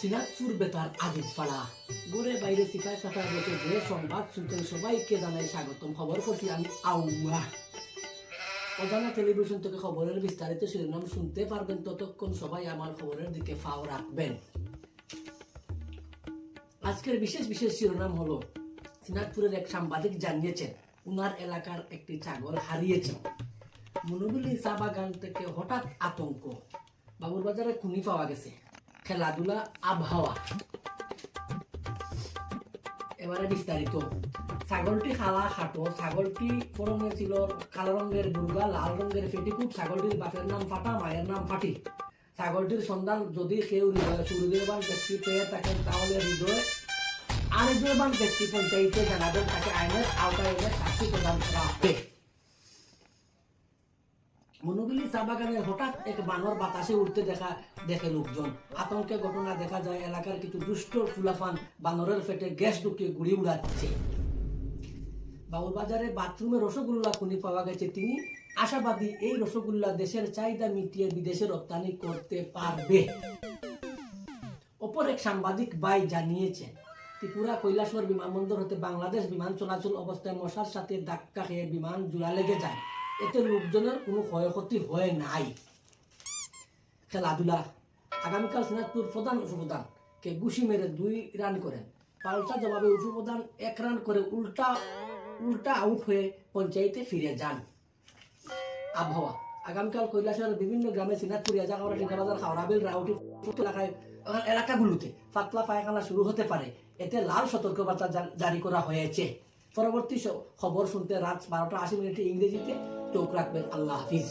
সিনাজপুর বেতার আজিজ ফালা ঘরে বাইরে সিপাই সাফাই বসে যে সংবাদ শুনছেন সবাইকে জানাই স্বাগতম। খবর করছি আমি আউয়া। অজানা টেলিভিশন থেকে খবরের বিস্তারিত শিরোনাম শুনতে পারবেন, ততক্ষণ সবাই আমার খবরের দিকে ফাও রাখবেন। আজকের বিশেষ বিশেষ শিরোনাম হলো, সিনাজপুরের এক সাংবাদিক জানিয়েছেন উনার এলাকার একটি ছাগল হারিয়েছে। মনুগুলি চা বাগান থেকে হঠাৎ আতঙ্ক, বাবুরবাজারে খুনি পাওয়া গেছে। খেলাধুলা, আবহাওয়া। এবারে বিস্তারিত। ছাগলটি খালা খাটো। ছাগলটি পরনে ছিল কালো রঙের বুর্গা, লাল রঙের পেটিকুট। ছাগলটির বাপের নাম ফাটা, মায়ের নাম ফাটি। ছাগলটির সন্ধান যদি কেউ হৃদয়বান ব্যক্তি পেয়ে থাকেন তাহলে হৃদয়বান ব্যক্তি পঞ্চায়েতে জানাবেন, তাকে আইনের আওতায় এনে শাস্তি প্রদান করা হবে। মনুগুলি চা বাগানে হঠাৎ এক বানর বাতাসে উঠতে দেখে লোকজন। আতঙ্কের ঘটনা দেখা যায়, এলাকার কিছু দুষ্ট ফুলাফান বানরের পেটে গ্যাস ঢুকিয়ে গুড়ি উড়াচ্ছে। বাবুরবাজারে বাথরুমে রসগোল্লা খুনি পাওয়া গেছে। তিনি আশাবাদী এই রসগোল্লা দেশের চাহিদা মিটিয়ে বিদেশে রপ্তানি করতে পারবে। অপর এক সাংবাদিক ভাই জানিয়েছেন, ত্রিপুরা কৈলাসহর বিমানবন্দর হতে বাংলাদেশ বিমান চলাচল অবস্থায় মশার সাথে ধাক্কা খেয়ে বিমান জোড়া লেগে যায়। এতে লোকজনের কোনো ক্ষয়ক্ষতি হয় নাই। খেলাধুলা। আগামীকাল সিনাজপুর প্রধান উপপ্রধান কে ঘুষি মেরে 2 রান করেন। পাল্টা জবাবে উপপ্রধান 1 রান করে উল্টা আউট হয়ে পঞ্চায়েতে ফিরে যান। আবহাওয়া। আগামীকাল কৈলাসহরের বিভিন্ন গ্রামে সিনাজপুর, রাজাকাওড়া, টিকাবাজার, হাওড়াবিল, রাউটি এলাকাগুলোতে পাতলা পায়খানা শুরু হতে পারে। এতে লাল সতর্কবার্তা জারি করা হয়েছে। পরবর্তী খবর শুনতে রাত 12টা 80 ইংরেজিতে চোখ রাখবেন। আল্লাহ হাফিজ।